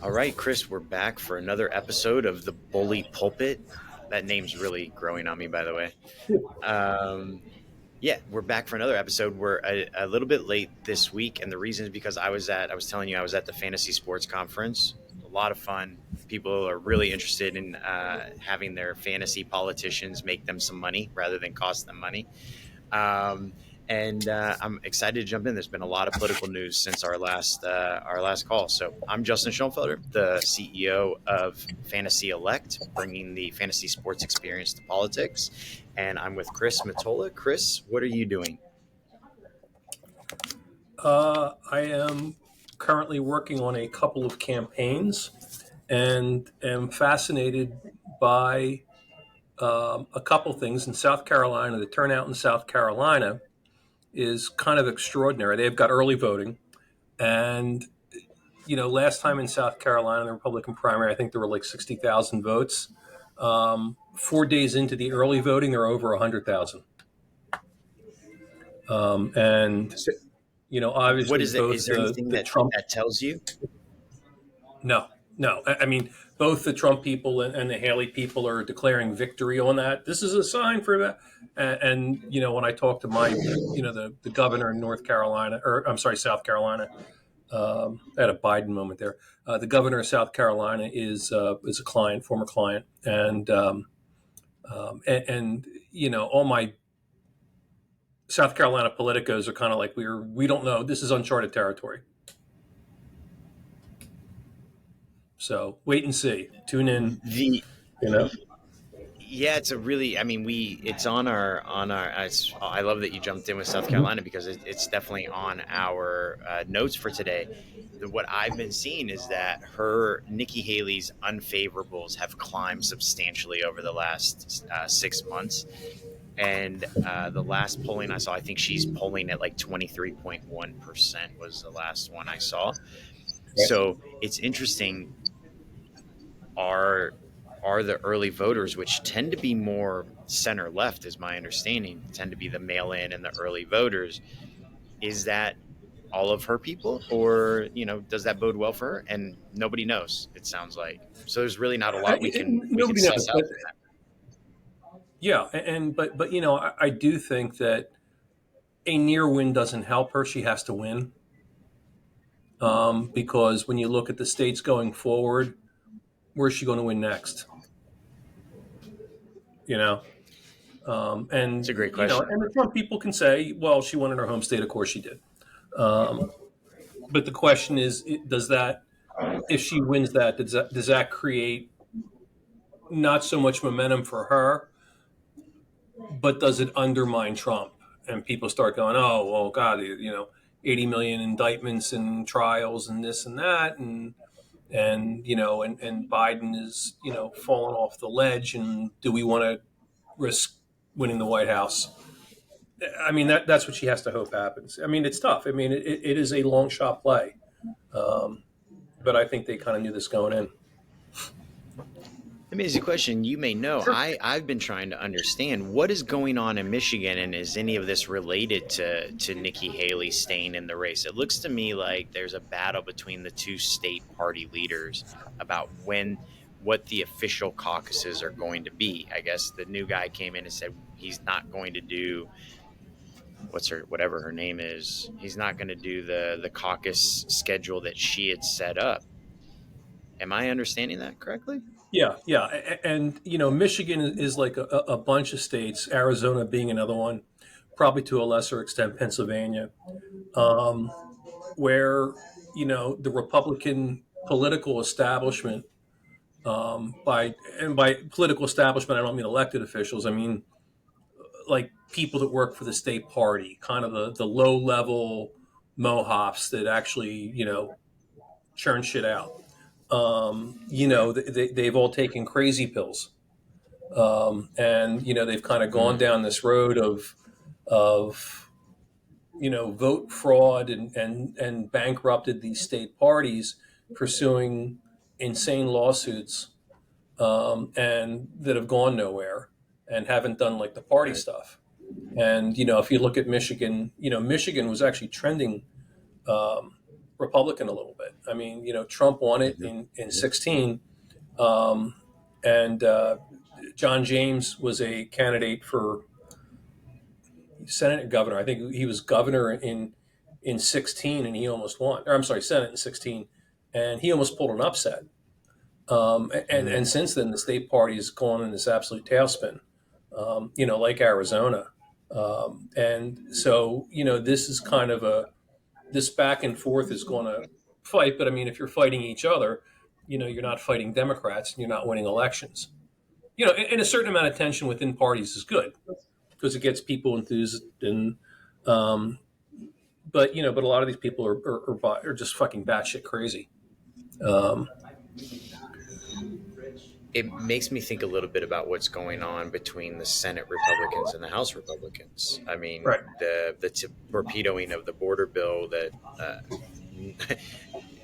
All right, Chris, we're back for another episode of the Bully Pulpit. That name's really growing on me, by the way. Um, yeah, we're back for another episode. We're a little bit late this week, and the reason is because I was telling you, I was at the Fantasy Sports Conference. A lot of fun. People are really interested in having their fantasy politicians make them some money rather than cost them money. Um, and I'm excited to jump in. There's been a lot of political news since our last call. So I'm Justin Schoenfelder, the CEO of Fantasy Elect, bringing the fantasy sports experience to politics. And I'm with Chris Matola. Chris, what are you doing? I am currently working on a couple of campaigns and am fascinated by a couple things in South Carolina. The turnout in South Carolina is kind of extraordinary. They've got early voting. And, last time in South Carolina, the Republican primary, I think there were like 60,000 votes. 4 days into the early voting, there are over 100,000. And So what obviously is it? both Is there anything the that Trump. that tells you? No, no. I mean, both the Trump people and the Haley people are declaring victory on that. This is a sign for that. And when I talk to the governor in North Carolina, or I'm sorry, South Carolina, I had a Biden moment there. The governor of South Carolina is a client, former client, and all my South Carolina politicos are kind of like we don't know. This is uncharted territory. So wait and see. Tune in. The You know. Yeah, it's a really. I mean, it's on our. I love that you jumped in with South Carolina because it's definitely on our notes for today. What I've been seeing is that Nikki Haley's unfavorables have climbed substantially over the last 6 months, and the last polling I saw, I think she's polling at like 23.1% was the last one I saw. So it's interesting. Are the early voters, which tend to be more center left, is my understanding, tend to be the mail in and the early voters. Is that all of her people, or does that bode well for her? And nobody knows. It sounds like so. There's really not a lot we can Nobody knows, suss out but from that. yeah, but I do think that a near win doesn't help her. She has to win, because when you look at the states going forward, where's she going to win next? You know, It's and a great question. and the Trump people can say, well, she won in her home state. Of course, she did. Um, but the question is, does that, if she wins that, does that create not so much momentum for her, but does it undermine Trump? And people start going, oh, well, God, 80 million indictments and trials and this and that. And Biden is, falling off the ledge. And do we want to risk winning the White House? I mean, that's what she has to hope happens. I mean, it's tough. I mean, it is a long shot play. Um, but I think they kind of knew this going in. Let me ask you a question. You may know. Sure. I've been trying to understand what is going on in Michigan, and is any of this related to Nikki Haley staying in the race? It looks to me like there's a battle between the two state party leaders about what the official caucuses are going to be. I guess the new guy came in and said he's not going to do whatever her name is. He's not going to do the caucus schedule that she had set up. Am I understanding that correctly? Yeah, yeah, and Michigan is like a bunch of states. Arizona being another one, probably to a lesser extent Pennsylvania, um, where the Republican political establishment, by political establishment I don't mean elected officials. I mean like people that work for the state party, kind of the low level mohops that actually churn shit out. They've all taken crazy pills, and they've kind of gone Mm. down this road of vote fraud and bankrupted these state parties, pursuing insane lawsuits, and that have gone nowhere and haven't done like the party Right. stuff. And if you look at Michigan, Michigan was actually trending, um, Republican a little bit. I mean, Trump won it in 16, um, and John James was a candidate for Senate and governor. I think he was governor in 16, and he almost won. Or I'm sorry, Senate in 16, and he almost pulled an upset. And Hmm. since then, the state party has gone in this absolute tailspin. Like Arizona, and so this is kind of this back and forth is going to fight. But I mean, if you're fighting each other, you're not fighting Democrats, and you're not winning elections. And a certain amount of tension within parties is good because it gets people enthused and. Um, but a lot of these people are just fucking batshit crazy. Um, It makes me think a little bit about what's going on between the Senate Republicans and the House Republicans. I mean, right. the torpedoing of the border bill that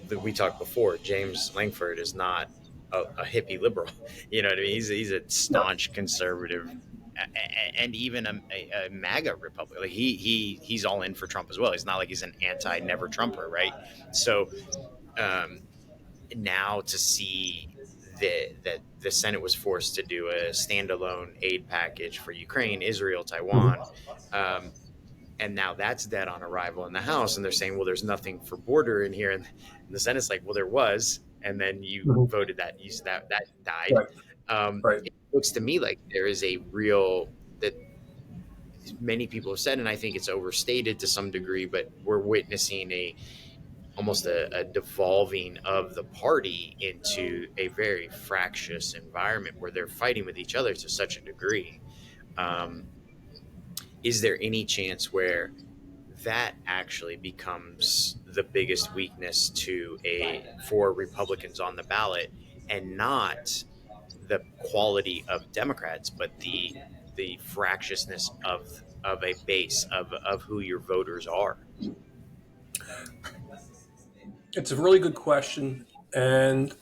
that we talked before. James Langford is not a hippie liberal. You know what I mean? He's a No. staunch conservative, and even a MAGA Republican. Like he's all in for Trump as well. He's not like he's an anti never Trumper, right? So um, now to see that the Senate was forced to do a standalone aid package for Ukraine, Israel, Taiwan. Mhm. Um, and now that's dead on arrival in the House, and they're saying, well, there's nothing for border in here, and the Senate's like, well, there was, and then you Mhm. voted that died. Right. Right. It looks to me like there is a real that many people have said, and I think it's overstated to some degree, but we're witnessing almost a devolving of the party into a very fractious environment where they're fighting with each other to such a degree. Um, is there any chance where that actually becomes the biggest weakness to a for Republicans on the ballot, and not the quality of Democrats, but the fractiousness of a base of who your voters are? It's a really good question, and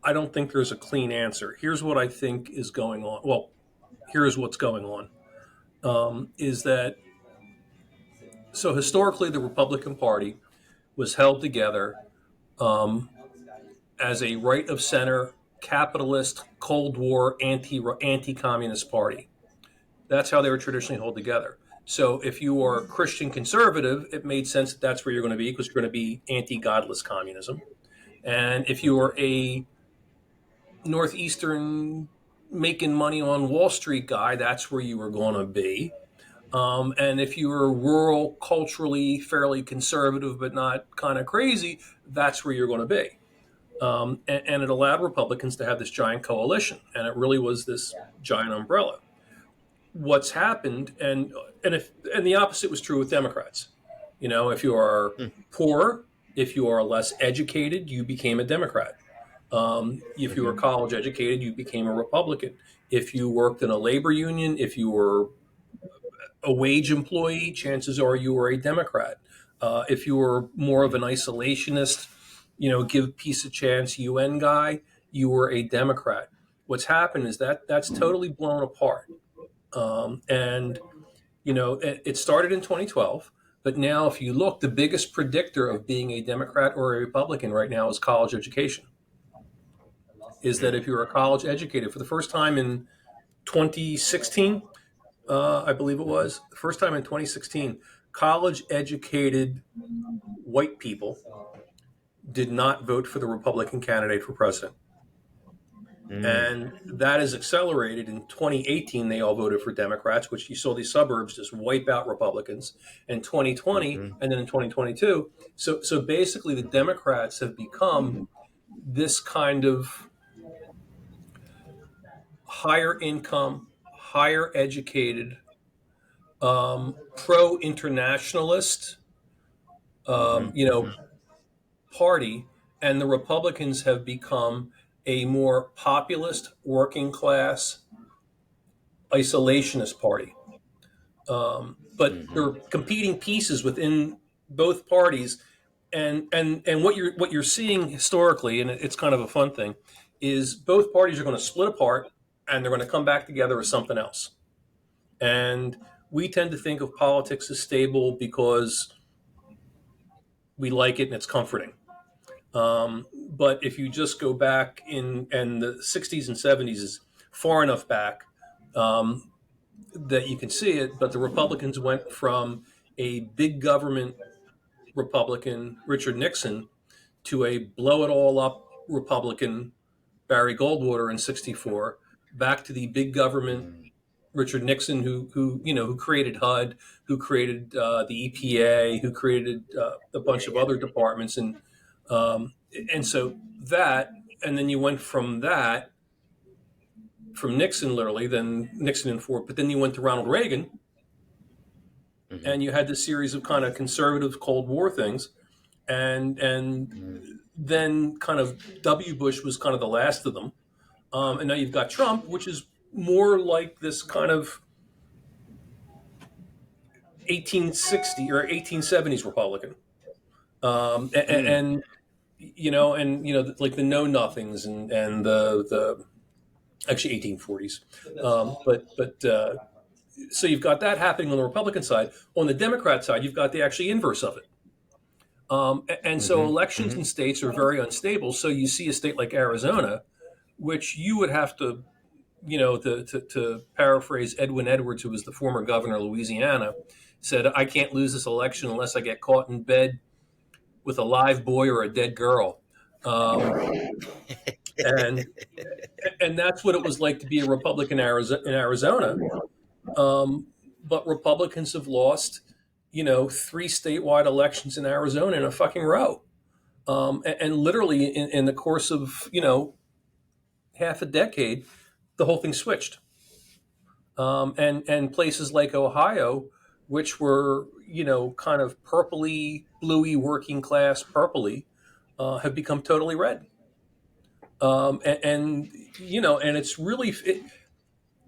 I don't think there's a clean answer. Here's what I think is going on. Well, here's what's going on. Is that so? Historically, the Republican Party was held together um, as a right of center, capitalist, Cold War, anti communist party. That's how they were traditionally held together. So if you are Christian conservative, it made sense that that's where you're going to be because you're going to be anti godless communism. And if you are a Northeastern making money on Wall Street guy, that's where you were going to be. And if you were rural, culturally fairly conservative, but not kind of crazy, that's where you're going to be. And it allowed Republicans to have this giant coalition, and it really was this giant umbrella. What's happened, and the opposite was true with Democrats. If you are Mm, poor, if you are less educated, you became a Democrat. If you were mhm, college educated, you became a Republican. If you worked in a labor union, if you were a wage employee, chances are you were a Democrat. If you were more of an isolationist, give peace a chance UN guy, you were a Democrat. What's happened is that that's totally blown apart. And it started in 2012, but now if you look, the biggest predictor of being a Democrat or a Republican right now is college education. Is that mm, if you're a college educated for the first time in 2016, I believe it mhm, was the first time in 2016, college educated white people did not vote for the Republican candidate for president. And mm, that is accelerated. In 2018, they all voted for Democrats, which you saw these suburbs just wipe out Republicans. In 2020, mhm, and then in 2022, so basically, the Democrats have become this kind of higher income, higher educated, pro internationalist, um, mhm, you know, mhm, party, and the Republicans have become a more populist, working class, isolationist party. But there mhm, are competing pieces within both parties, and what you're seeing historically, and it's kind of a fun thing, is both parties are going to split apart and they're going to come back together as something else. And we tend to think of politics as stable because we like it and it's comforting. But if you just go back in, and the 60s and 70s is far enough back that you can see it, but the Republicans went from a big government Republican, Richard Nixon, to a blow it all up Republican, Barry Goldwater in '64, back to the big government Mm, Richard Nixon, who created HUD, who created the EPA, who created a yeah, bunch of yeah. other departments, and so that, and then you went from that, from Nixon literally, then Nixon and Ford, but then you went to Ronald Reagan, Hmm. and you had this series of kind of conservative Cold War things, and Mm, then kind of W. Bush was kind of the last of them, and now you've got Trump, which is more like this kind of 1860 or 1870s Republican, mm, like the Know Nothings and the actually 1840s, but so you've got that happening on the Republican side. On the Democrat side, you've got the actually inverse of it. And so hmm, elections hmm. in states are very unstable. So you see a state like Arizona, which you would have to, to paraphrase Edwin Edwards, who was the former governor of Louisiana, said, I can't lose this election unless I get caught in bed with a live boy or a dead girl. Um, and and that's what it was like to be a Republican in Arizona. But Republicans have lost, three statewide elections in Arizona in a fucking row. And literally in the course of, half a decade, the whole thing switched. And places like Ohio, which were, kind of purpley, bluey, working class purpley, have become totally red. And it's really,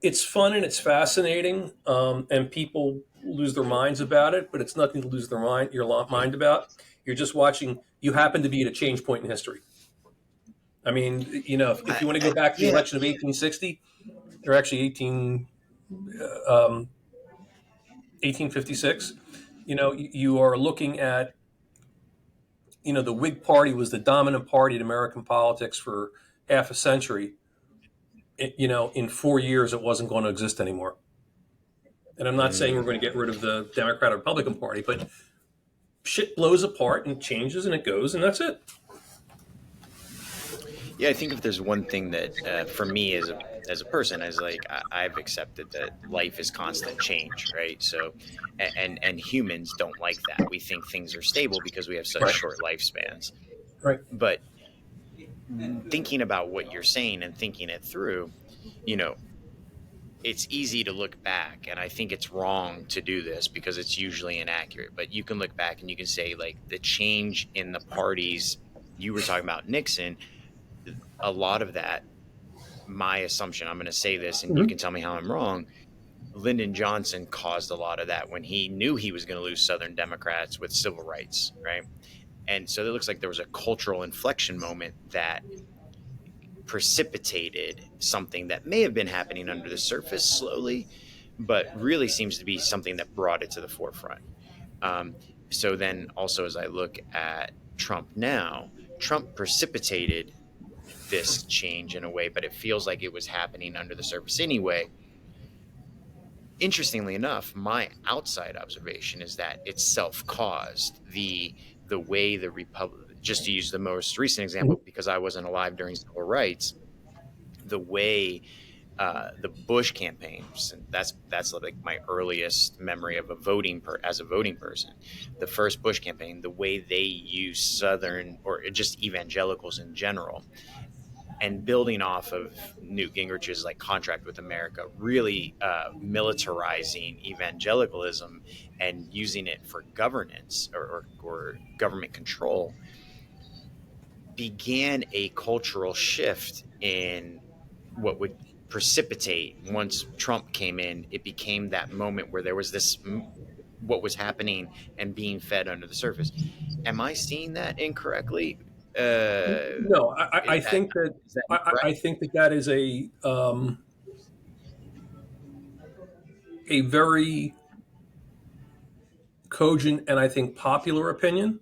it's fun and it's fascinating, and people lose their minds about it, but it's nothing to lose your mind about. You're just watching. You happen to be at a change point in history. I mean, if you want to go back to the Yeah, election of 1860, or actually um, 1856, you are looking at, the Whig Party was the dominant party in American politics for half a century. In 4 years, it wasn't going to exist anymore. And I'm not saying we're mm. going to get rid of the Democrat or Republican Party, but shit blows apart and changes and it goes, and that's it. Yeah. I think if there's one thing that for me as a person, as like I've accepted that life is constant change, right? So, and humans don't like that. We think things are stable because we have such Right. short lifespans. Right. But thinking about what you're saying and thinking it through, you know, it's easy to look back, and I think it's wrong to do this because it's usually inaccurate. But you can look back and you can say, like, the change in the parties. You were talking about Nixon. A lot of that, my assumption, I'm going to say this and you Mm-hmm. can tell me how I'm wrong. Lyndon Johnson caused a lot of that when he knew he was going to lose Southern Democrats with civil rights, right? And so it looks like there was a cultural inflection moment that precipitated something that may have been happening under the surface slowly, but really seems to be something that brought it to the forefront. Um, so then also, as I look at Trump now, Trump precipitated this change in a way, but it feels like it was happening under the surface anyway. Interestingly enough, my outside observation is that it's self-caused. The way the republic, just to use the most recent example, Mm-hmm. because I wasn't alive during civil rights, the way the Bush campaigns, and that's like my earliest memory of as a voting person. The first Bush campaign, the way they used Southern or just evangelicals in general, and building off of Newt Gingrich's like contract with America, really militarizing evangelicalism and using it for governance or government control, began a cultural shift in what would precipitate once Trump came in. It became that moment where there was this what was happening and being fed under the surface. Am I seeing that incorrectly? No, I Is that think that is that I incorrect? think that is a very cogent and I think popular opinion.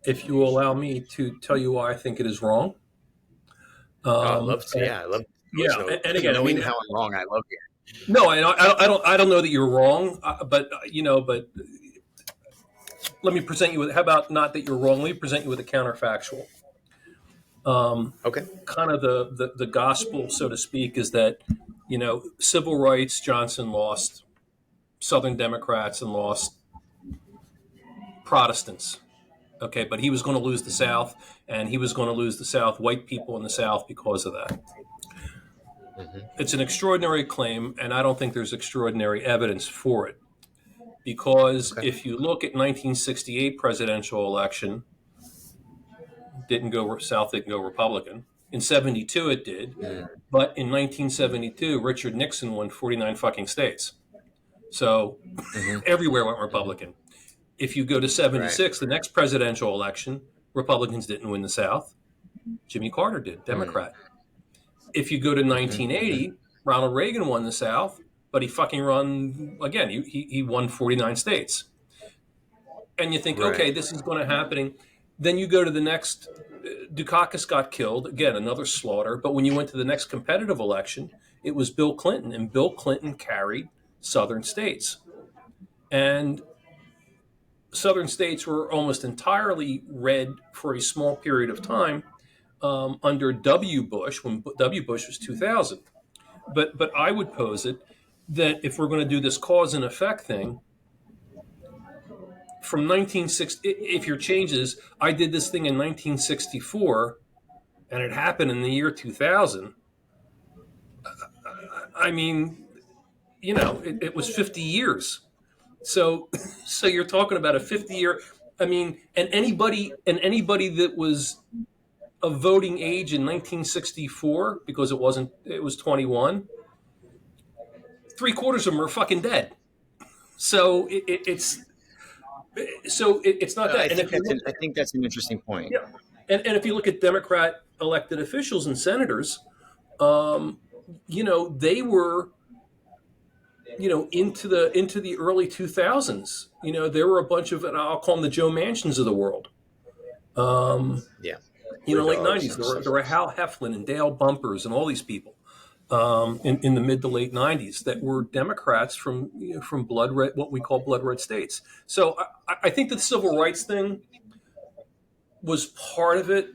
if you allow me to tell you why I think it is wrong. Oh, I love to. And, Yeah, I love to always yeah, know and again, I knowing mean, how I'm wrong. I love it. no, I don't know that you're wrong, but but let me present you with. How about not that you're wrong? Let me present you with a counterfactual. Okay. Kind of the gospel, so to speak, is that civil rights Johnson lost Southern Democrats and lost Protestants. Okay, but he was going to lose the South, and he was going to lose the South, white people in the South, because of that. Hmm. It's an extraordinary claim, and I don't think there's extraordinary evidence for it. Because Okay. if you look at 1968 presidential election, didn't go South, didn't go Republican. In 72 it did, Mm. but in 1972 Richard Nixon won 49 fucking states. So Hmm. everywhere went Hmm. Republican. If you go to Right. 76, the next presidential election, Republicans didn't win the South. Jimmy Carter did, Mm. Democrat. If you go to Hmm. Hmm. 1980, Ronald Reagan won the South, but he fucking run again. He won 49 states. And you think, okay, Right. this is going to happen. Then you go to the next. Dukakis got killed again, another slaughter. But when you went to the next competitive election, it was Bill Clinton, and Bill Clinton carried Southern states, and Southern states were almost entirely red for a small period of time under W. Bush, when W. Bush was 2000. But I would pose it that if we're going to do this cause and effect thing, from 1960, if your changes, I did this thing in 1964 and it happened in the year 2000. I mean, it was 50 years. So, so you're talking about a 50-year. I mean, and anybody that was of voting age in 1964, because it was 21. Three-quarters of them are fucking dead. So it's not that. I And think if you look, I think that's an interesting point. yeah, and if you look at Democrat elected officials and senators, um, they were into the early 2000s. There were a bunch of, and I'll call them the Joe Manchins of the world. Um, Yeah. Blue late dogs 90s, and there stuff. were Hal Heflin and Dale Bumpers and all these people in the mid to late 90s that were Democrats from blood red, what we call blood red states. So I think the civil rights thing was part of it,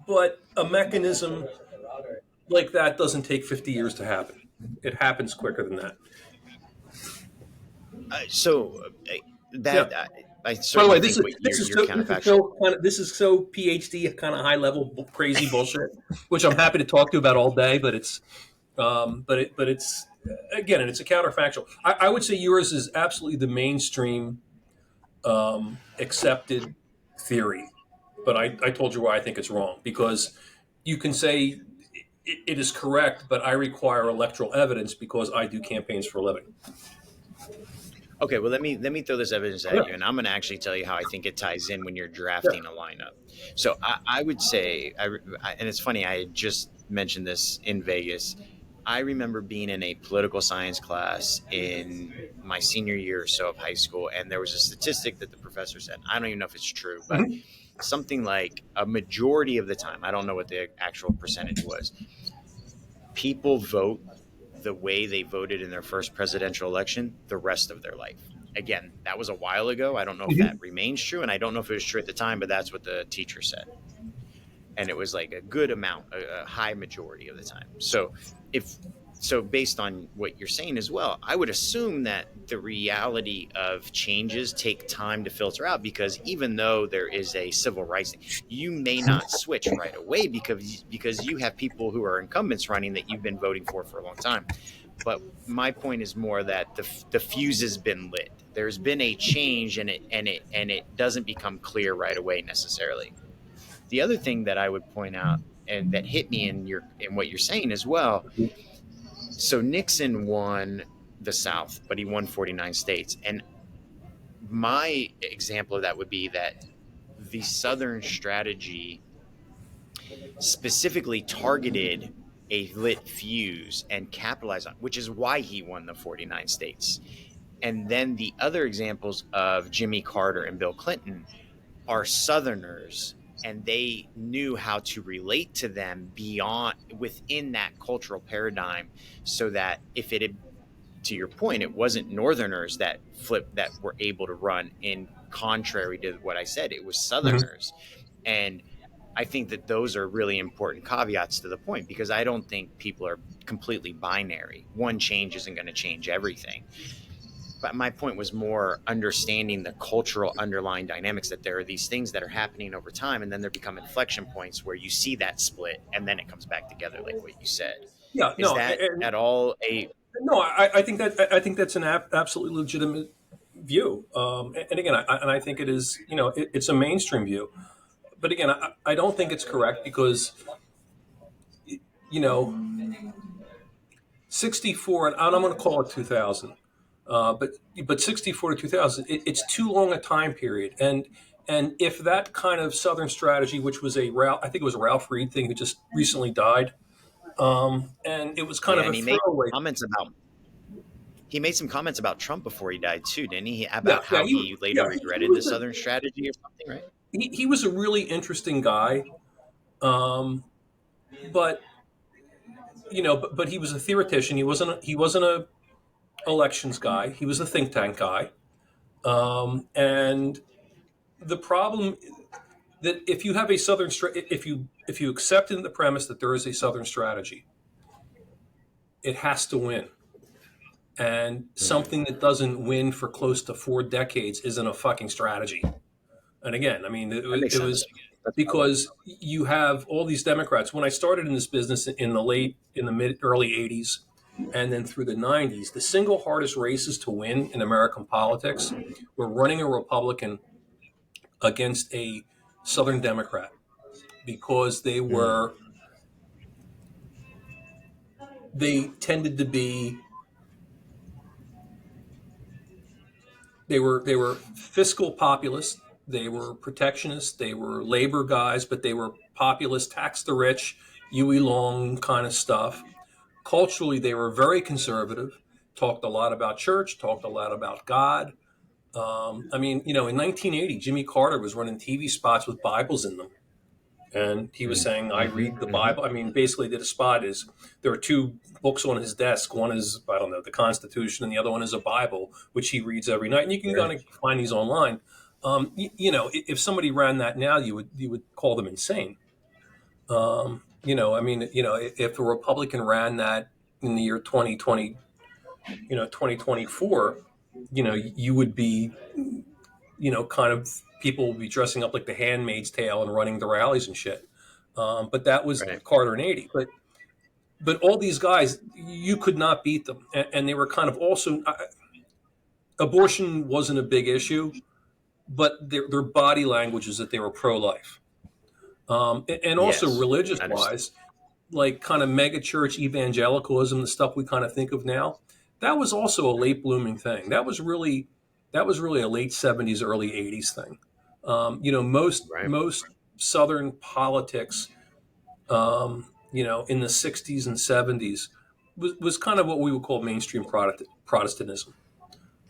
but a mechanism like that doesn't take 50 years to happen. It happens quicker than that. Yeah. That I By the certainly way, this think is what this is you're so this is counterfactual. so kind of this is so PhD kind of high level crazy bullshit, which I'm happy to talk to you about all day. But it's again, and it's a counterfactual. I would say yours is absolutely the mainstream accepted theory, but I told you why I think it's wrong, because you can say it is correct, but I require electoral evidence because I do campaigns for a living. Okay, well let me throw this evidence Yeah, at you, and I'm going to actually tell you how I think it ties in when you're yeah. drafting a lineup. So I would say, and it's funny, I had just mentioned this in Vegas. I remember being in a political science class in my senior year or so of high school, and there was a statistic that the professor said. I don't even know if it's true, but Mhm. something like a majority of the time, I don't know what the actual percentage was, people vote the way they voted in their first presidential election the rest of their life. Again, that was a while ago. I don't know if that Mhm. remains true, and I don't know if it was true at the time, but that's what the teacher said. And it was like a good amount, a high majority of the time. If based on what you're saying as well, I would assume that the reality of changes take time to filter out, because even though there is a civil rights thing, you may not switch right away because you have people who are incumbents running that you've been voting for a long time. But my point is more that the fuse has been lit. There's been a change, and it doesn't become clear right away necessarily. The other thing that I would point out, and that hit me in what you're saying as well. So Nixon won the South, but he won 49 states. And my example of that would be that the Southern strategy specifically targeted a lit fuse and capitalized on, which is why he won the 49 states. And then the other examples of Jimmy Carter and Bill Clinton are Southerners, and they knew how to relate to them beyond within that cultural paradigm, so that if it had, to your point, it wasn't Northerners that flipped, that were able to run in contrary to what I said, it was Mhm. Southerners. And I think that those are really important caveats to the point, because I don't think people are completely binary. One change isn't going to change everything. But my point was more understanding the cultural underlying dynamics, that there are these things that are happening over time, and then there become inflection points where you see that split and then it comes back together, like what you said. Yeah, Is no, that at all a no. I think that's an absolutely legitimate view. And again, I think it is. It's a mainstream view. But again, I don't think it's correct because you know 64, and I'm going to call it 2000. But 64 to 2000, it's too long a time period. And if that kind of Southern strategy, which was I think it was a Ralph Reed thing who just recently died, and it was kind yeah? of a And throwaway. he made some comments about Trump before he died too, didn't he? Yeah, About yeah, how he later he regretted the was Southern strategy or something, right? he was a really interesting guy. Um, but but he was a theoretician. He wasn't a elections guy. He was a think tank guy. And the problem that if you have a if you accept in the premise that there is a Southern strategy, it has to win. And Mm-hmm. something that doesn't win for close to 4 decades isn't a fucking strategy. And again, I mean, That makes it was sense. That's what I like. because you have all these Democrats. When I started in this business in the mid early '80s, and then through the '90s, the single hardest races to win in American politics were running a Republican against a Southern Democrat because Mm, they tended to be they were fiscal populists, they were protectionists, they were labor guys, but they were populist, tax the rich, Huey Long kind of stuff. Culturally, they were very conservative, talked a lot about church, talked a lot about God. I mean, in 1980, Jimmy Carter was running TV spots with Bibles in them. And he was saying, I read the mm-hmm. Bible. I mean, basically, did a spot is there are two books on his desk. One is, I don't know, the Constitution, and the other one is a Bible, which he reads every night. And you can Sure. kind of find these online. If somebody ran that now, you would call them insane. I mean, if a Republican ran that in the year 2020, 2024, you would be, kind of people would be dressing up like the Handmaid's Tale and running the rallies and shit. But that was Right. Carter in '80. But all these guys, you could not beat them, and they were kind of also abortion wasn't a big issue, but their body language is that they were pro-life, and also Yes. religious Understood. wise, like kind of mega church evangelicalism, the stuff we kind of think of now. That was also a late blooming thing. That was really a late '70s, early '80s thing. Right. Most Southern politics, in the '60s and '70s, was kind of what we would call mainstream Protestantism.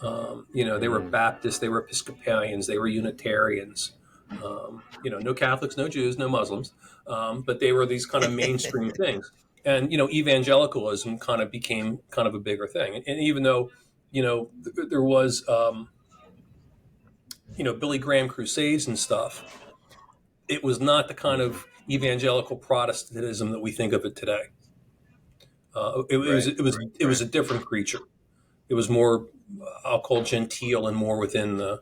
They were Mm. Baptists, they were Episcopalians, they were Unitarians. No Catholics, no Jews, no Muslims, but they were these kind of mainstream things. And evangelicalism kind of became kind of a bigger thing. And even though there was Billy Graham crusades and stuff, it was not the kind Mhm. of evangelical Protestantism that we think of it today. It was Right. it was Right. it was Right. a different creature. It was more, I'll call genteel and more within the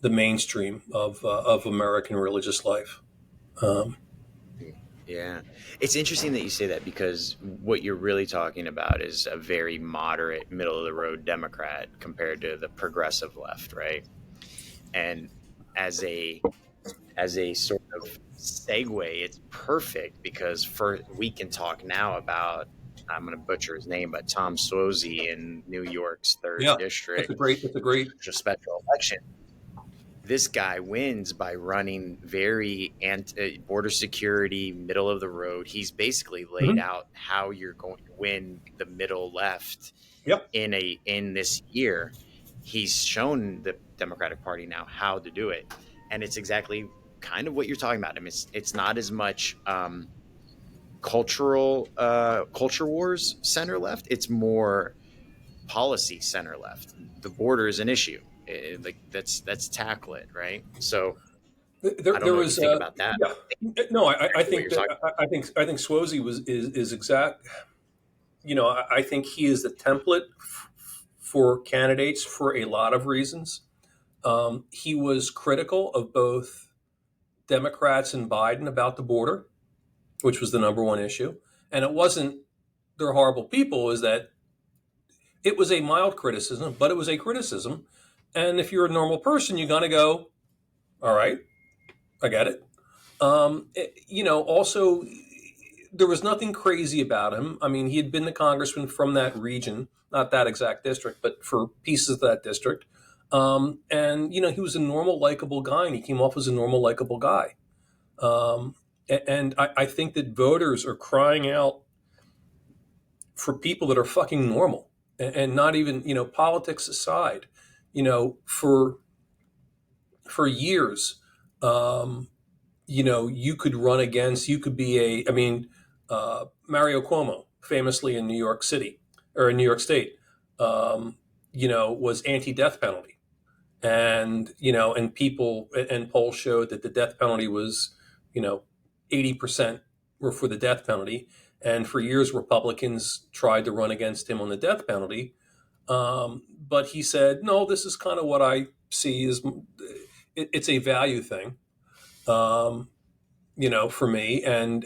mainstream of American religious life. Um, Yeah. It's interesting that you say that, because what you're really talking about is a very moderate, middle of the road Democrat compared to the progressive left, right? And as a sort of segue, it's perfect, because for we can talk now about, I'm going to butcher his name, but Tom Suozzi in New York's third yeah, that's a district, great. That's a great. a special election. This guy wins by running very border security, middle of the road. He's basically laid Mhm. out how you're going to win the middle left Yep. in this year. he's shown the Democratic Party now how to do it, and it's exactly kind of what you're talking about. I mean, it's not as much culture wars center left. It's more policy center left. The border is an issue. Like that's tackle it, right? So I don't There know what you was, think about that. yeah, no, I Exactly what think you're that talking I think Suozzi is exact. You know, I think he is the template for candidates for a lot of reasons. He was critical of both Democrats and Biden about the border, which was the number one issue, and it wasn't they're horrible people. Is that it was a mild criticism, but it was a criticism. And if you're a normal person, you're gonna go, all right, I get it. You know, also, there was nothing crazy about him. I mean, he had been the congressman from that region, not that exact district, but for pieces of that district. And, you know, he was a normal, likable guy, and he came off as a normal, likable guy. Um, and I think that voters are crying out for people that are fucking normal and not even, you know, politics aside, you know, for years. You know, you could run against, you could be I mean, Mario Cuomo, famously in New York City or in New York State, you know, was anti death penalty. And, you know, and people and polls showed that the death penalty was, you know, 80% were for the death penalty. And for years, Republicans tried to run against him on the death penalty. But he said, no, this is kind of what I see as it's a value thing. Um, you know, for me, and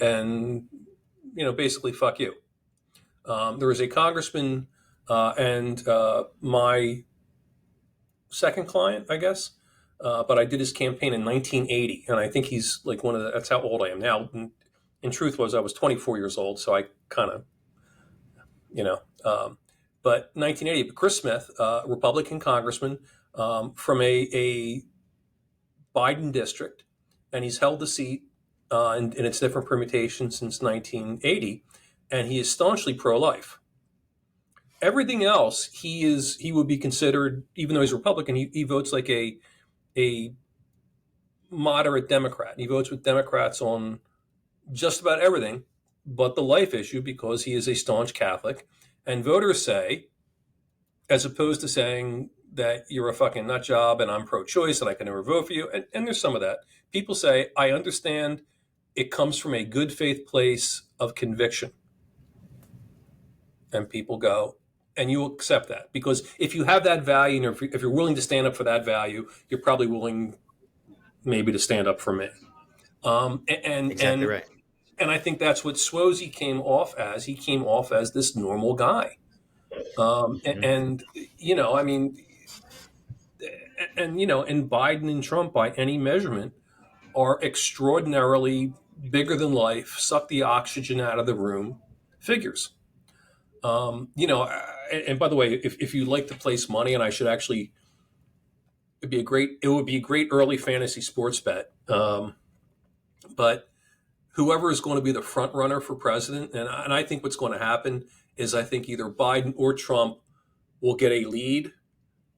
you know, basically, fuck you. There was a congressman, and my second client, I guess, but I did his campaign in 1980, and I think he's like one of the. That's how old I am now. And in truth, was I was 24 years old, so I kind of, you know, but 1980. But Chris Smith, Republican congressman from a Biden district, and he's held the seat in its different permutations since 1980, and he is staunchly pro-life. Everything else, he would be considered, even though he's Republican, he votes like a moderate Democrat. He votes with Democrats on just about everything, but the life issue because he is a staunch Catholic, and voters say, as opposed to saying that you're a fucking nut job and I'm pro-choice and I can never vote for you. And there's some of that. People say, I understand it comes from a good faith place of conviction. And people go, and you accept that. Because if you have that value and if you're willing to stand up for that value, you're probably willing maybe to stand up for me. Um, and, exactly and, right. and I think that's what Suozzi came off as. He came off as this normal guy. Mm-hmm. You know, I mean, and you know, and Biden and Trump, by any measurement, are extraordinarily bigger than life, suck the oxygen out of the room figures. You know, and by the way, if you like to place money, and I should actually, it would be a great early fantasy sports bet. But whoever is going to be the front runner for president, and I think what's going to happen is I think either Biden or Trump will get a lead,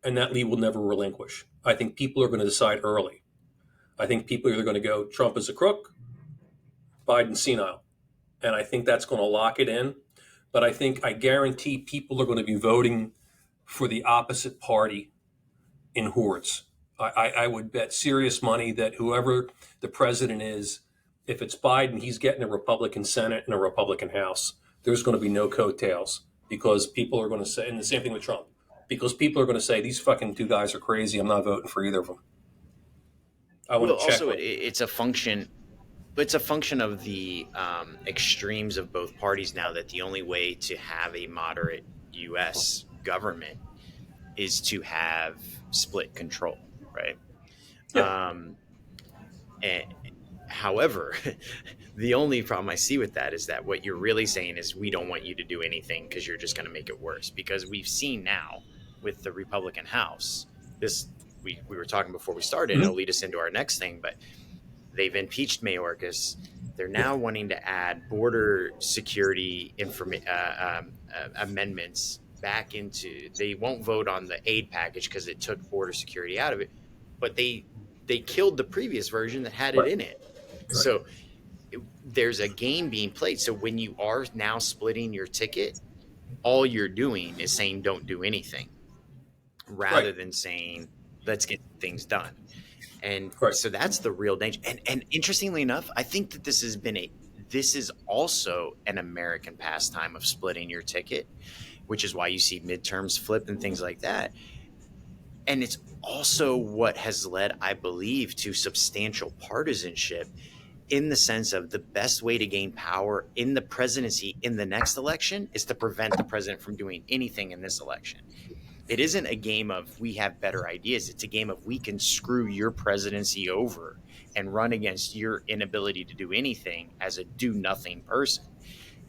and that lead will never relinquish. I think people are going to decide early. I think people are either going to go Trump is a crook, Biden senile, and I think that's going to lock it in. But I guarantee people are going to be voting for the opposite party in hordes. I would bet serious money that whoever the president is, if it's Biden, he's getting a Republican Senate and a Republican House. There's going to be no coattails because people are going to say, and the same thing with Trump, because people are going to say these fucking two guys are crazy. I'm not voting for either of them. I want Well, to check also with. it's a function. But it's a function of the extremes of both parties now that the only way to have a moderate U.S. government is to have split control, right? Yeah, Um, and, however, the only problem I see with that is that what you're really saying is we don't want you to do anything because you're just going to make it worse. Because we've seen now with the Republican House, this we were talking before we started, and it'll mm-hmm. lead us into our next thing, but they've impeached Mayorkas. They're Yeah, now wanting to add border security amendments back into, they won't vote on the aid package because it took border security out of it, but they killed the previous version that had it Right. in it. Right. So there's a game being played. So when you are now splitting your ticket, all you're doing is saying don't do anything Right. rather than saying let's get things done. And Right. so that's the real danger. And interestingly enough, I think that this is also an American pastime of splitting your ticket, which is why you see midterms flip and things like that. And it's also what has led, I believe, to substantial partisanship, in the sense of the best way to gain power in the presidency in the next election is to prevent the president from doing anything in this election. It isn't a game of we have better ideas. It's a game of we can screw your presidency over and run against your inability to do anything as a do nothing person.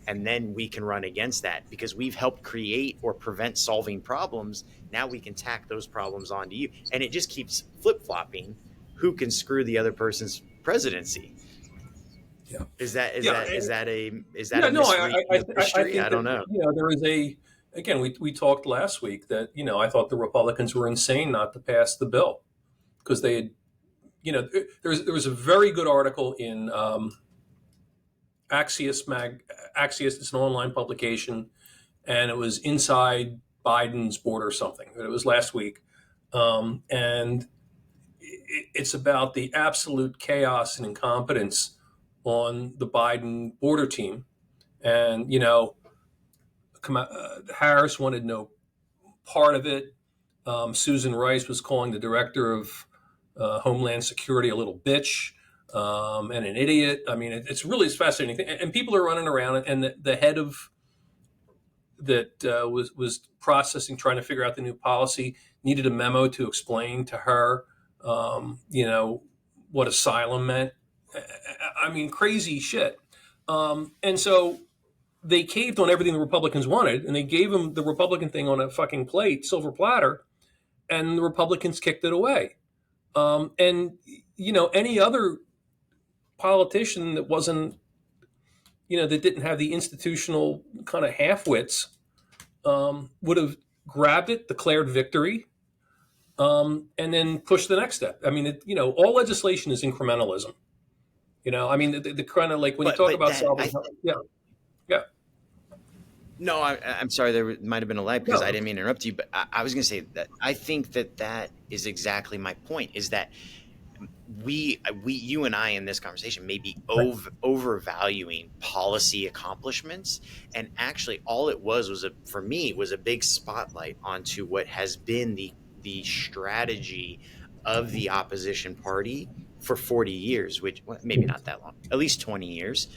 And then we can run against that because we've helped create or prevent solving problems. Now we can tack those problems onto you. And it just keeps flip flopping who can screw the other person's presidency. Yeah. Is that Yeah. a Yeah. No, misreading of I history? think I that, don't know. there is again, we talked last week that, I thought the Republicans were insane not to pass the bill because they had, there was a very good article in Axios. It's an online publication, and it was inside Biden's border something. It was last week, and it's about the absolute chaos and incompetence on the Biden border team. And Harris wanted no part of it. Susan Rice was calling the director of Homeland Security a little bitch and an idiot. I mean, it's really fascinating. And people are running around, and the head of that was processing, trying to figure out the new policy, needed a memo to explain to her, what asylum meant. I mean, crazy shit. And so they caved on everything the Republicans wanted, and they gave them the Republican thing on a fucking plate, silver platter, and the Republicans kicked it away. And any other politician that wasn't, that didn't have the institutional kind of half-wits, would have grabbed it, declared victory, and then pushed the next step. I mean, all legislation is incrementalism. I mean, the kind of like when you talk But about that solving, yeah, yeah, no, I'm sorry. There might have been a lag because I no, didn't mean to interrupt you. But I was going to say that I think that is exactly my point. Is that you and I in this conversation may be right, overvaluing policy accomplishments, and actually all it was for me was a big spotlight onto what has been the strategy of the opposition party for 40 years, which, well, maybe not that long, at least 20 years.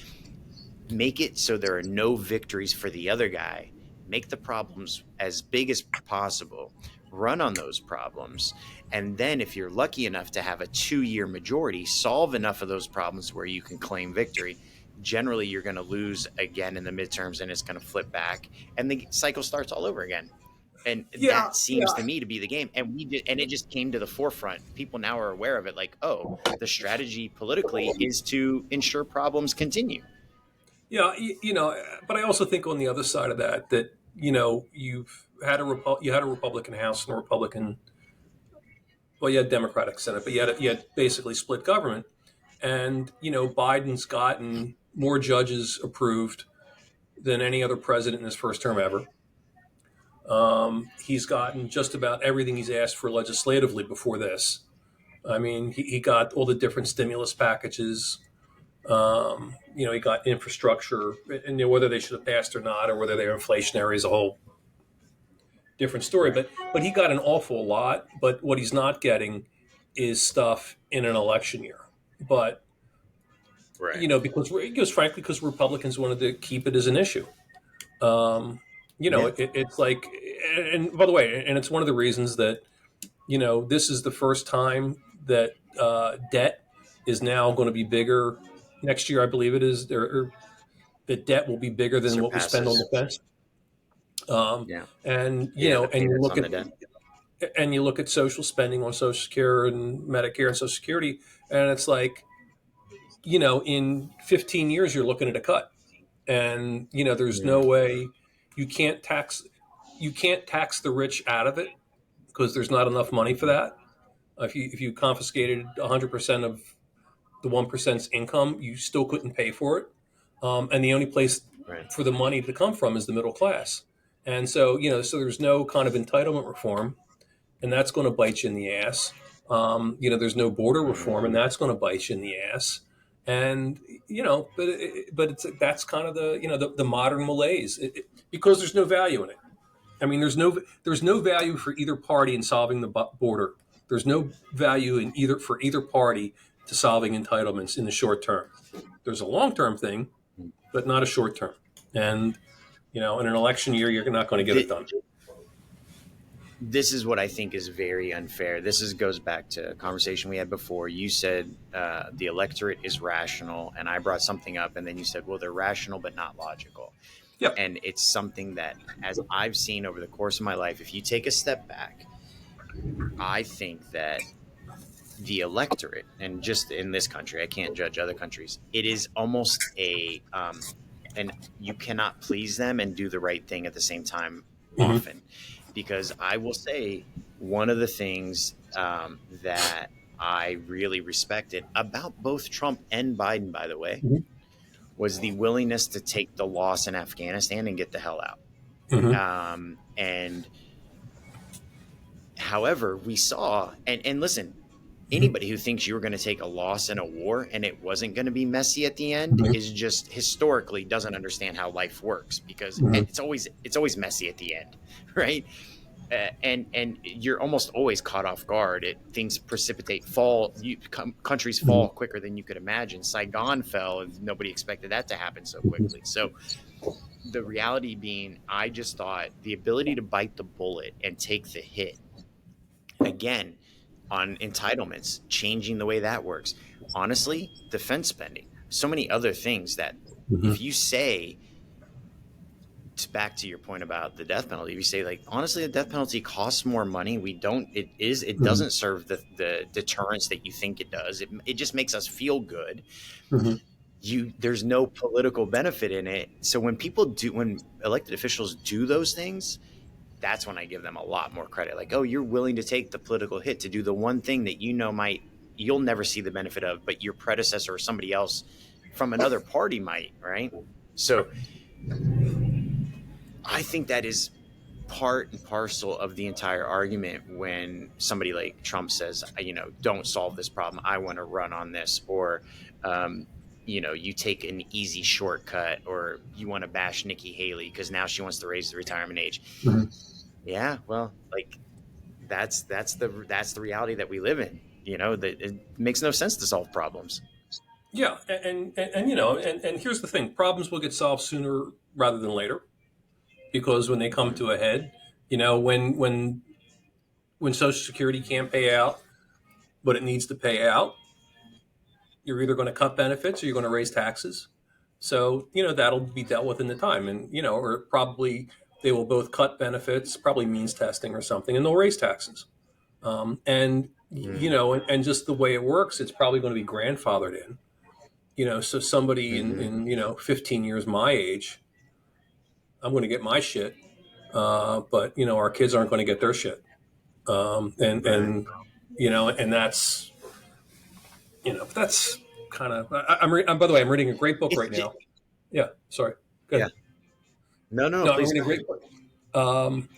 Make it so there are no victories for the other guy, make the problems as big as possible, run on those problems, and then if you're lucky enough to have a 2-year majority, solve enough of those problems where you can claim victory. Generally you're going to lose again in the midterms, and it's going to flip back and the cycle starts all over again. And yeah, that seems to yeah, me to be the game. And it just came to the forefront. People now are aware of it, like, oh, the strategy politically is to ensure problems continue. yeah. But I also think on the other side of that, you had a Republican House and a Republican, well, you had Democratic Senate, but you had basically split government, and Biden's gotten more judges approved than any other president in his first term ever. He's gotten just about everything he's asked for legislatively before this. I mean, he got all the different stimulus packages. He got infrastructure, and whether they should have passed or not, or whether they're inflationary is a whole different story. Right. But he got an awful lot. But what he's not getting is stuff in an election year. But Right. because frankly, because Republicans wanted to keep it as an issue. Yeah. It's like, and by the way, and it's one of the reasons that this is the first time that debt is now going to be bigger next year. I believe it is, or that debt will be bigger than what we spend on Surpasses. defense. Um, Yeah. and Yeah. The and you payments look on at the debt. social spending on Social Security and Medicare and Social Security, and it's like, in 15 years you're looking at a cut, and there's Yeah. no way you can't tax. you can't tax the rich out of it because there's not enough money for that. If you confiscated 100% of the 1%'s income, you still couldn't pay for it. And the only place Right. for the money to come from is the middle class. And so, so there's no kind of entitlement reform, and that's going to bite you in the ass. There's no border reform, and Mm-hmm. that's going to bite you in the ass. And but that's kind of the modern malaise because there's no value in it. I mean, there's no value for either party in solving the border. There's no value in either party to solving entitlements in the short term. There's a long term thing, but not a short term. And in an election year, you're not going to get it done. This is what I think is very unfair. Goes back to a conversation we had before. You said the electorate is rational, and I brought something up, and then you said, well, they're rational but not logical. Yep. And it's something that, as I've seen over the course of my life, if you take a step back, I think that the electorate, and just in this country, I can't judge other countries, it is almost and you cannot please them and do the right thing at the same time Mm-hmm. often. Because I will say, one of the things that I really respected about both Trump and Biden, by the way, Mm-hmm. was the willingness to take the loss in Afghanistan and get the hell out. Mm-hmm. And however, we saw, and listen, Mm-hmm. anybody who thinks you were going to take a loss in a war and it wasn't going to be messy at the end Mm-hmm. is just historically doesn't understand how life works, because Mm-hmm. it's always messy at the end, right? And you're almost always caught off guard. Things precipitate, fall. Countries fall quicker than you could imagine. Saigon fell, and nobody expected that to happen so quickly. So the reality being, I just thought the ability to bite the bullet and take the hit again on entitlements, changing the way that works. Honestly, defense spending, so many other things that Mm-hmm. if you say, back to your point about the death penalty, if you say, like, honestly, the death penalty costs more money, it Mm-hmm. doesn't serve the deterrence that you think it does. It just makes us feel good. Mm-hmm. There's no political benefit in it. So when elected officials do those things, that's when I give them a lot more credit. Like, oh, you're willing to take the political hit to do the one thing that you'll never see the benefit of, but your predecessor or somebody else from another party might, right? So I think that is part and parcel of the entire argument when somebody like Trump says, don't solve this problem, I want to run on this, or you take an easy shortcut, or you want to bash Nikki Haley because now she wants to raise the retirement age. Mm-hmm. Yeah, well, like, that's the reality that we live in. That it makes no sense to solve problems. Yeah, and here's the thing: problems will get solved sooner rather than later because when they come to a head, when Social Security can't pay out what it needs to pay out, you're either going to cut benefits or you're going to raise taxes. So that'll be dealt with in the time, and or probably they will both cut benefits, probably means testing or something, and they'll raise taxes. And Mm-hmm. and just the way it works, it's probably going to be grandfathered in. So somebody Mm-hmm. in 15 years my age, I'm going to get my shit, but our kids aren't going to get their shit, Right. and that's kind of. By the way, I'm reading a great book right now. Yeah, sorry. Yeah. Good. No, no, no, No, I'm please reading go a ahead. great book. Um,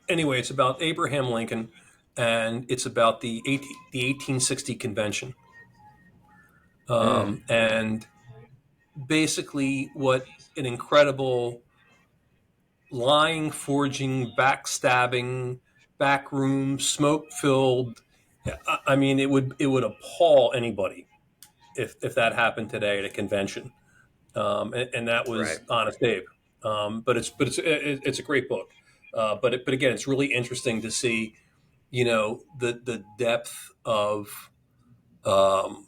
anyway, it's about Abraham Lincoln, and it's about the 1860 convention, Mm. and basically what an incredible lying, forging, backstabbing, backroom, smoke filled. I mean, it would appall anybody if that happened today at a convention. And that Right. was Honest Abe. But it's a great book. But again, it's really interesting to see the depth of um,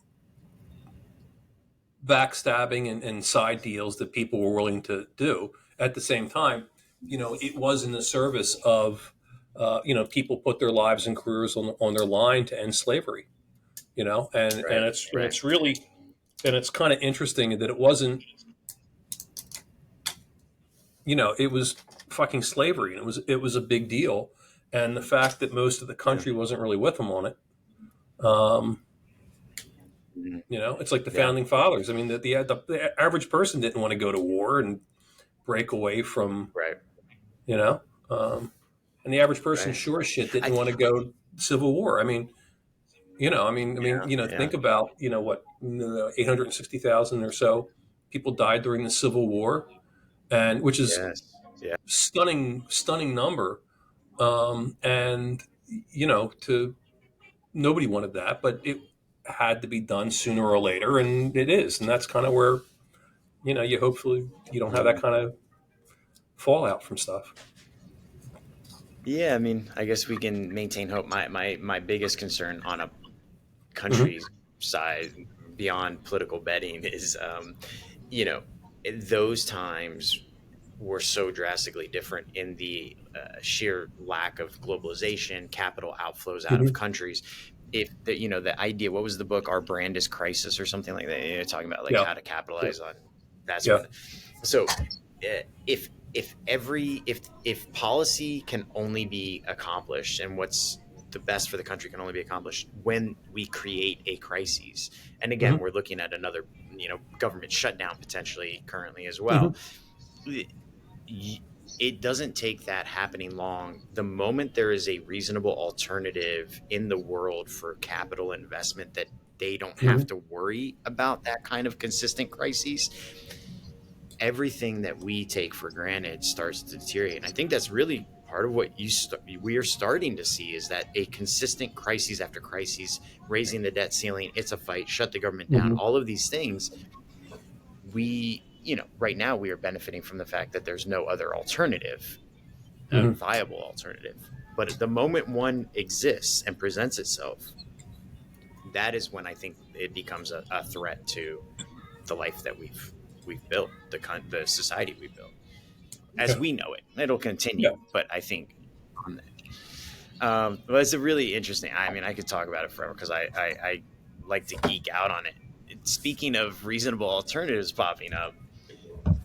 backstabbing and side deals that people were willing to do. At the same time, it was in the service of people put their lives and careers on their line to end slavery. And Right. it's really and it's kind of interesting that it wasn't it was fucking slavery, and it was a big deal. And the fact that most of the Yeah. country wasn't really with them on it, um, Mhm. it's like the Yeah. founding fathers. I mean, the average person didn't want to go to war and break away from, Right. you know, and the average person Right. sure as shit didn't I want to go Civil War. I mean, Yeah. Yeah. think about, what, 860,000 or so people died during the Civil War, and which is Yes. Yeah. stunning number. And to nobody wanted that, but it had to be done sooner or later, and it is, and that's kind of where you hopefully you don't have that Mhm. kind of fallout from stuff. Yeah. I mean, I guess we can maintain hope. My biggest concern on a Hmm. country's side beyond political betting is, you know, those times were so drastically different in the sheer lack of globalization, capital outflows out of Hmm. countries. If the idea, what was the book, Our Brand is Crisis or something like that, talking about like Yeah, how to yeah, capitalize on that's yeah. when. So if policy can only be accomplished, and what's the best for the country can only be accomplished when we create a crisis. And again, Hmm. we're looking at another government shutdown potentially currently as well. Hmm. It doesn't take that happening long. The moment there is a reasonable alternative in the world for capital investment that they don't have Hmm. to worry about that kind of consistent crises, everything that we take for granted starts to deteriorate. And I think that's really part of what we are starting to see, is that a consistent crises after crises, raising the debt ceiling, it's a fight, shut the government down, Hmm. all of these things. Right now we are benefiting from the fact that there's no other alternative, a Hmm. viable alternative. But at the moment one exists and presents itself, that is when I think it becomes a threat to the life that we've built, the society we built as Yeah, we know it. It'll yeah. continue, but I think well, it's a really interesting. I mean, I could talk about it forever because I like to geek out on it. Speaking of reasonable alternatives popping up,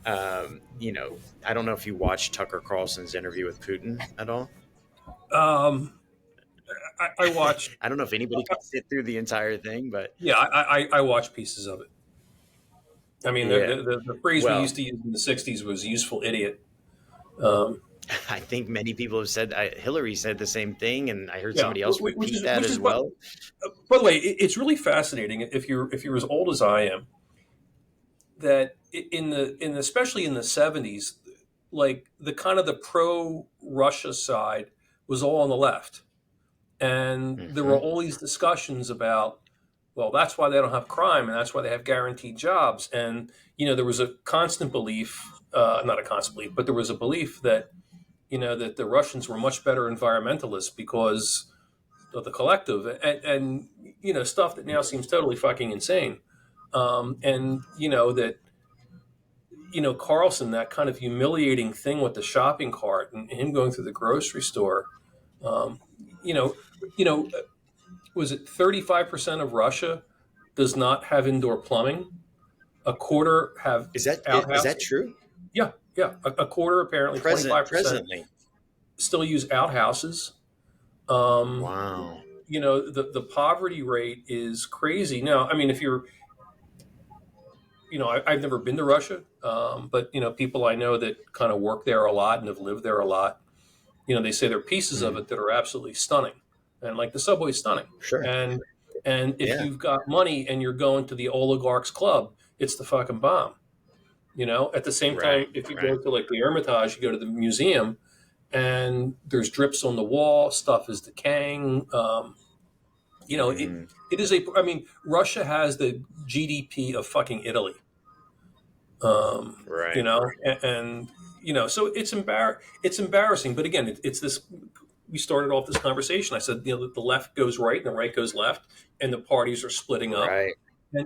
I don't know if you watched Tucker Carlson's interview with Putin at all. Um, I watched. I don't know if anybody could sit through the entire thing, but Yeah, I watched pieces of it. I mean, yeah. the phrase we used Well, to use in the '60s was "useful idiot." Um, I think many people have said, Hillary said the same thing, and I heard yeah, somebody else which repeat is that which as is what. well. By the way, it's really fascinating if you're as old as I am, that especially in the '70s, like the kind of the pro Russia side was all on the left, and there were Hmm. always discussions about, well, that's why they don't have crime, and that's why they have guaranteed jobs. And there was a constant belief, not a constant belief, but there was a belief that that the Russians were much better environmentalists because of the collective, and stuff that now seems totally fucking insane. And that Carlson, that kind of humiliating thing with the shopping cart and him going through the grocery store. Um, you know, you know, was it 35% of Russia does not have indoor plumbing? A quarter have Is outhouse. that true? Yeah, yeah. A quarter, apparently, 25% Presently, still use outhouses. Um, wow. the poverty rate is crazy. Now, I mean, if you're, I've never been to Russia, but people I know that kind of work there a lot and have lived there a lot. They say there are pieces of Mm, it that are absolutely stunning, and like the subway's stunning. sure. And if Yeah. you've got money and you're going to the oligarchs club, it's the fucking bomb. At the same Right. time, if you Right. go to like the Hermitage, you go to the museum, and there's drips on the wall, stuff is decaying. It Hmm. it is a. I mean, Russia has the GDP of fucking Italy. Right. And so it's embarrassing. But again, it's this. We started off this conversation. I said, the left goes right and the right goes left, and the parties are splitting up. Right.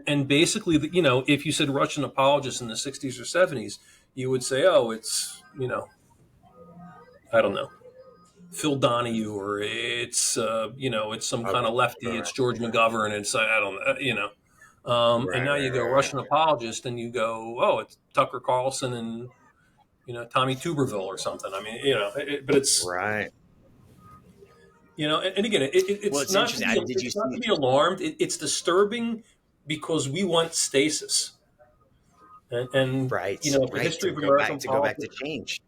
And basically, if you said Russian apologists in the '60s or '70s, you would say, oh, it's I don't know, Phil Donahue, or it's some kind Okay. of lefty. Right. It's George McGovern. It's I don't know. And Right. now you Right. go Right. Russian apologist, and you go, oh, it's Tucker Carlson and Tommy Tuberville or something. I mean, but it's, Right. and again, Well, it's it's not to interesting. be Did you it's not to see? be alarmed. It's disturbing because we want stasis, and Right. the Right. history of American To go back to politics. change.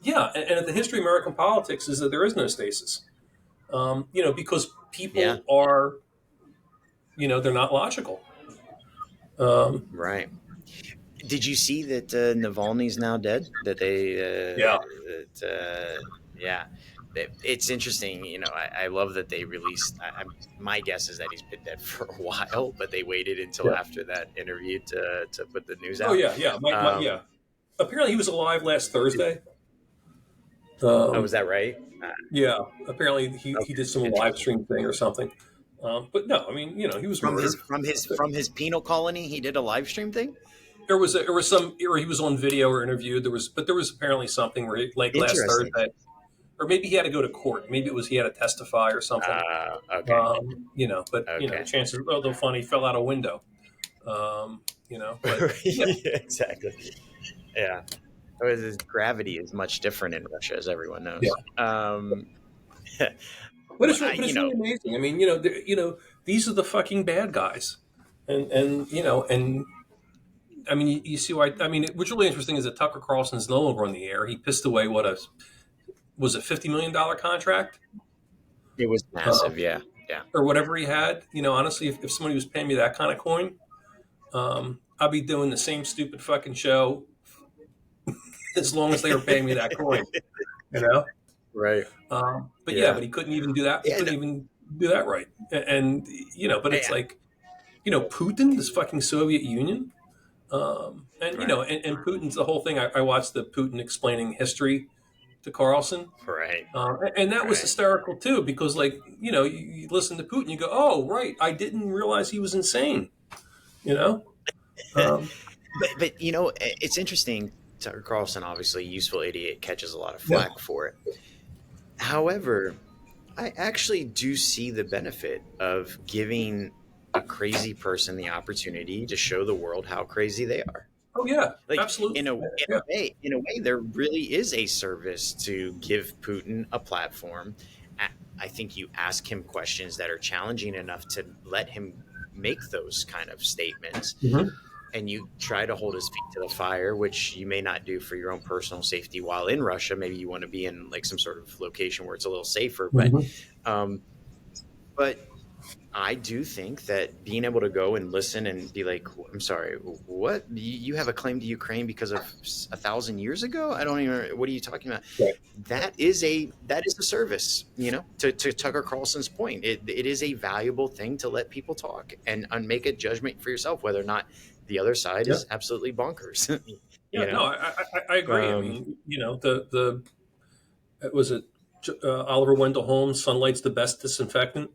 Yeah, and the history of American politics is that there is no stasis. Because Yeah. people are, they're not logical. Um, Right. Did you see that Navalny's now dead? That they, yeah, yeah, it's interesting. I love that they released. My guess is that he's been dead for a while, but they waited until yeah. after that interview to put the news Oh out. yeah, yeah, yeah. Um, Apparently, he was alive last Thursday. oh, was Um, that right? yeah, apparently he Okay, did some live interesting. stream thing or something. But no, I mean, he was From his murdered. from his from his penal colony, he did a live stream thing. There was some where he was on video or interviewed. There was apparently something where like last Interesting. Thursday, or maybe he had to go to court. Maybe it was he had to testify or something. Okay. But the Okay. chances they'll find he fell out a window. But yeah, Exactly. Yeah. Gravity is much different in Russia, as everyone knows. yeah. Well, But it's really amazing. I mean, these are the fucking bad guys, and I mean, you see why. I mean, what's really interesting is that Tucker Carlson is no longer on the air. He pissed away was it $50 million contract it was uh, massive. Yeah. Yeah. or whatever he had. Honestly, if somebody was paying me that kind of coin, I'd be doing the same stupid fucking show as long as they were paying me that coin. You know. Right. But yeah, Yeah. but he couldn't even do that. He Yeah. couldn't No, even do that right. And but it's yeah. like, Putin, this fucking Soviet Union. And Right. and Putin's the whole thing. I watched the Putin explaining history to Carlson, Right. and that was Right. hysterical too, because you listen to Putin, you go, oh right, I didn't realize he was insane. You know, um, But it's interesting. Tucker Carlson, obviously, useful idiot, catches a lot of yeah, flack for it. However, I actually do see the benefit of giving a crazy person the opportunity to show the world how crazy they are. oh yeah, Like absolutely, yeah, in a way, there really is a service to give Putin a platform. I think you ask him questions that are challenging enough to let him make those kind of statements, hmm and you try to hold his feet to the fire, which you may not do for your own personal safety while in Russia. Maybe you want to be in like some sort of location where it's a little safer, hmm um, but I do think that being able to go and listen and be like, I'm sorry, what? You have a claim to Ukraine because of 1,000 years ago? I don't even. What are you talking about? right, That is a service. To Tucker Carlson's point, it is a valuable thing to let people talk and make a judgment for yourself whether or not the other side yeah, is absolutely bonkers. yeah. you No, know. I agree. I Um, mean, the was it Oliver Wendell Holmes? Sunlight's the best disinfectant.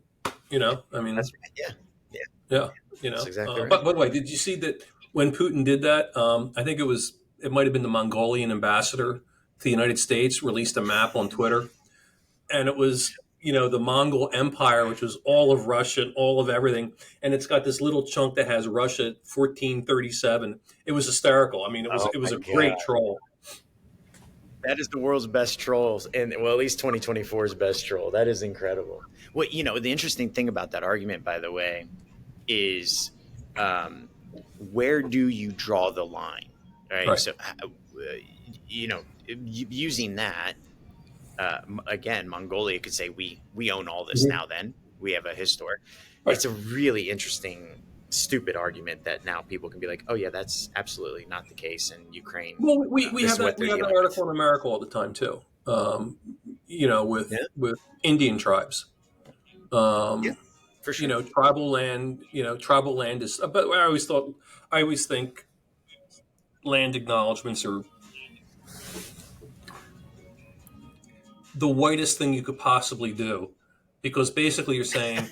I mean, that's right. Yeah. Yeah. yeah, That's exactly But right. by the way, did you see that when Putin did that? I think it might have been the Mongolian ambassador to the United States released a map on Twitter, and it was the Mongol Empire, which was all of Russia and all of everything, and it's got this little chunk that has Russia 1437. It was hysterical. I mean, Oh it was my a god. great troll. That is the world's best trolls, and well, at least 2024's best troll. That is incredible. Well, the interesting thing about that argument, by the way, is um, where do you draw the line? Right. Right. So, using that again, Mongolia could say we own all this Mhm. now. Then we have a historic. Right. It's a really interesting, stupid argument that now people can be like, oh yeah, that's absolutely not the case in Ukraine. Well, we This have is what they're that dealing with. article in America all the time too. Yeah. With Indian tribes. Yeah. Um, For sure. tribal land. Tribal land is. But I always think land acknowledgments are the whitest thing you could possibly do, because basically you're saying,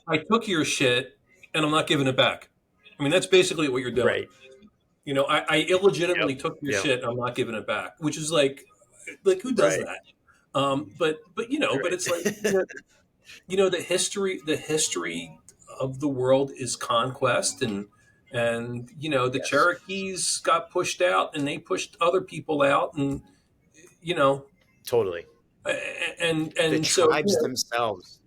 I took your shit and I'm not giving it back. I mean, that's basically what you're doing. Right. I illegitimately Yep. took your Yep. shit and I'm not giving it back, which is like who does Right. that? But Right. it's like the history of the world is conquest, and the Yes. Cherokees got pushed out and they pushed other people out, and Totally. The and so tribes themselves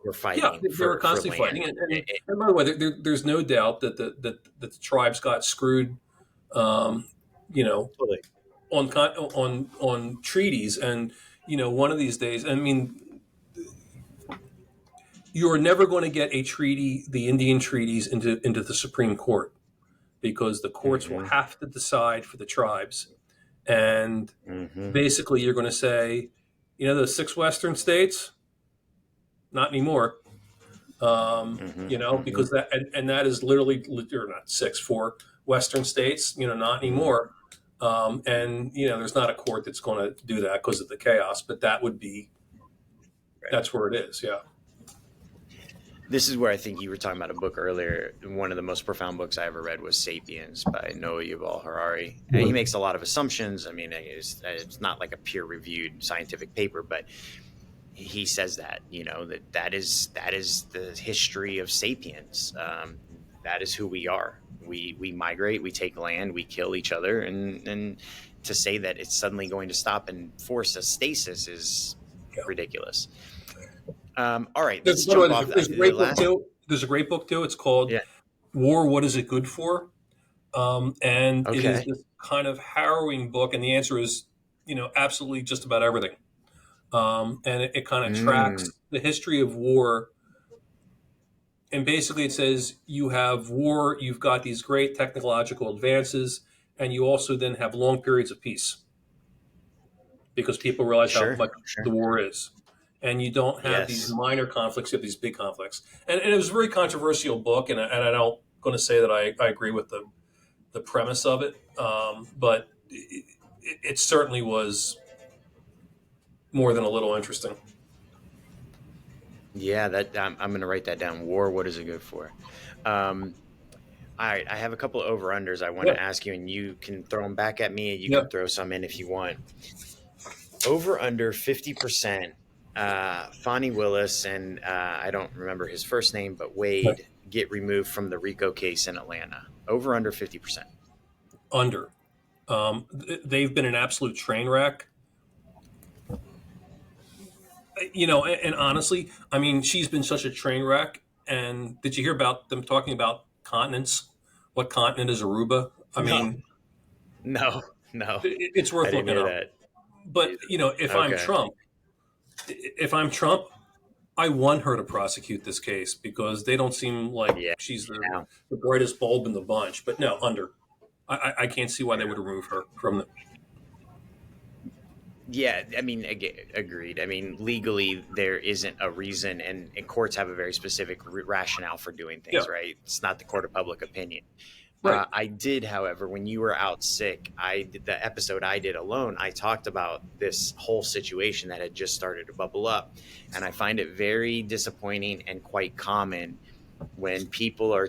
were yeah, fighting they were for constantly land. fighting, and by the way, there's no doubt that the tribes got screwed, um, you know, Totally. on treaties, and one of these days, I mean, you are never going to get a treaty, the Indian treaties, into the Supreme Court, because the courts will Hmm. have to decide for the tribes, and Hmm. basically you're going to say, those six Western states, not anymore. Hmm. Hmm. Because and that is literally, or not six, four Western states, not Hmm. anymore. And there's not a court that's going to do that because of the chaos, but Right. that's where it is. Yeah. This is where I think you were talking about a book earlier. One of the most profound books I ever read was *Sapiens* by Noah Yuval Harari. And he makes a lot of assumptions. I mean, it's not like a peer-reviewed scientific paper, but he says that that is the history of sapiens. That is who we are. We migrate, we take land, we kill each other, and to say that it's suddenly going to stop and force a stasis is Yeah. ridiculous. All right, There's, let's by the way, jump off there's a the great book last. too. There's a great book too. It's called Yeah. "War: What Is It Good For?" And it is Okay. this kind of harrowing book, and the answer is, absolutely just about everything. And it kind of Mm, tracks the history of war. And basically, it says you have war, you've got these great technological advances, and you also then have long periods of peace because people realize how sure. much Sure. the war is. And you don't have these Yes. minor conflicts, you have these big conflicts. And it was a very controversial book, and I don't going to say that I agree with the premise of it, but it certainly was more than a little interesting. Yeah. That I'm going to write that down. War. What is it good for? Um, All right, I have a couple of over unders I want Yeah, to ask you, and you can throw them back at me, and you yeah. can throw some in if you want. Over under 50%. Fonnie Willis and I don't remember his first name, but Yeah. Wade get removed from the RICO case in Atlanta. Over under 50%. Under. They've been an absolute train wreck. And honestly, I mean, she's been such a train wreck. And did you hear about them talking about continents? What continent is Aruba? I No, mean, no, no. it's I worth didn't looking hear up. that. But Okay. If I'm Trump, I want her to prosecute this case because they don't seem like Yeah. she's Yeah. the brightest bulb in the bunch. But no, under. I can't see why they Yeah. would remove her from the. Yeah, I mean, agreed. I mean, legally, there isn't a reason, and courts have a very specific rationale for doing Yeah, things, right? It's not the court of public opinion. right. I did, however, when you were out sick, I did the episode I did alone. I talked about this whole situation that had just started to bubble up, and I find it very disappointing and quite common when people are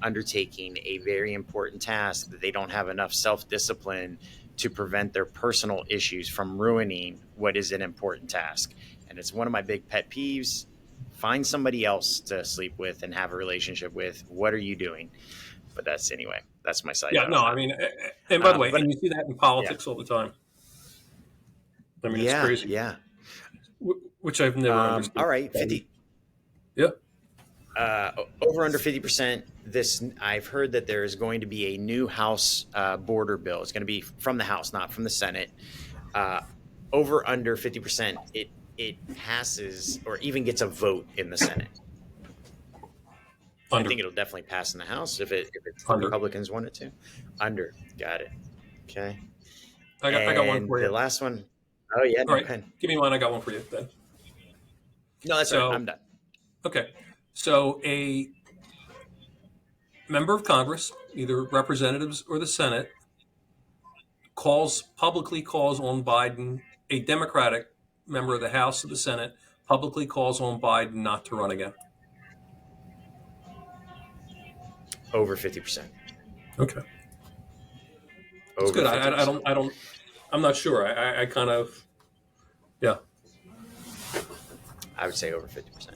undertaking a very important task that they don't have enough self-discipline to prevent their personal issues from ruining what is an important task. And it's one of my big pet peeves. Find somebody else to sleep with and have a relationship with. What are you doing? But that's my side Yeah, note no, on I that. mean, and by the way, But and you see that in yeah, politics all the time. I mean, it's yeah, crazy, yeah. which I've never understood. All right, 50. Yeah, Over under 50%. This I've heard that there is going to be a new House border bill. It's going to be from the House, not from the Senate. Uh, Over under 50%. It passes or even gets a vote in the Senate. I under, think it'll definitely pass in the House if the under. Republicans want it to. Under, got it. Okay, I got one and for the you. last one. Oh yeah, All no, right, pen. give me one. I got one for you then. No, that's all right. So, I'm done. okay, so a member of Congress, either representatives or the Senate, publicly calls on Biden. A Democratic member of the House or the Senate publicly calls on Biden not to run again. Over 50%. Okay, that's Over good. fifty I don't. I'm not sure. I kind of. Yeah. I would say over 50%.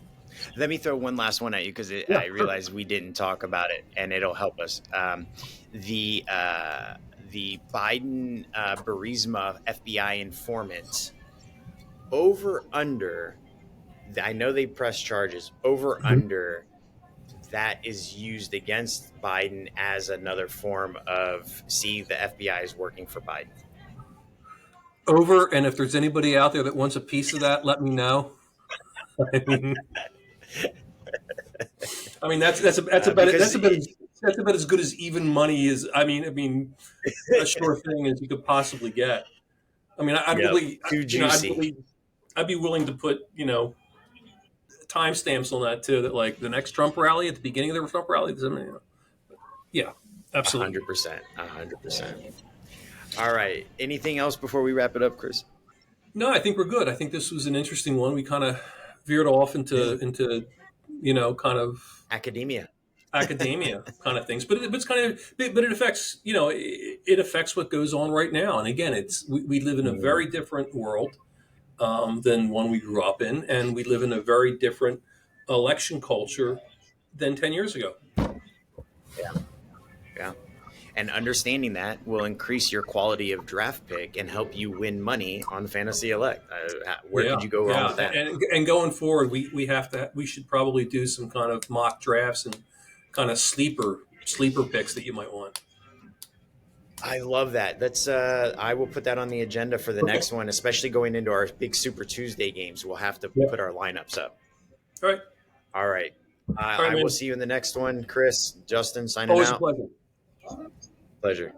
Let me throw one last one at you because Yeah. I Sure. realize we didn't talk about it, and it'll help us. The the Biden Burisma FBI informant over under. I know they press charges over under that is used against Biden as another form of see the FBI is working for Biden. Over, and if there's anybody out there that wants a piece of that, let me know. I mean, Because that's about as good as even money is. I mean, a sure thing as you could possibly get. I mean, I'd yep, really, too juicy. I'd be willing to put, timestamps on that too. That like the next Trump rally at the beginning of the Trump rally. Yeah, absolutely. 100%. 100%. All right. Anything else before we wrap it up, Chris? No, I think we're good. I think this was an interesting one. We kind of veered off Yeah. into kind of Academia. academia kind of things, but it's kind of but it affects it affects what goes on right now. And again, we live in a Mm, very different world than one we grew up in, and we live in a very different election culture than 10 years ago. yeah. Yeah. And understanding that will increase your quality of draft pick and help you win money on Fantasy Elect. Where Yeah, could you go wrong yeah, with that? and going forward, we should probably do some kind of mock drafts and kind of sleeper picks that you might want. I love that. That's I will put that on the agenda for the Okay. next one, especially going into our big Super Tuesday games. We'll have to Yep. put our lineups up. All right. All right. All right, I will man. see you in the next one. Chris, Justin, signing Always a out. pleasure. Pleasure.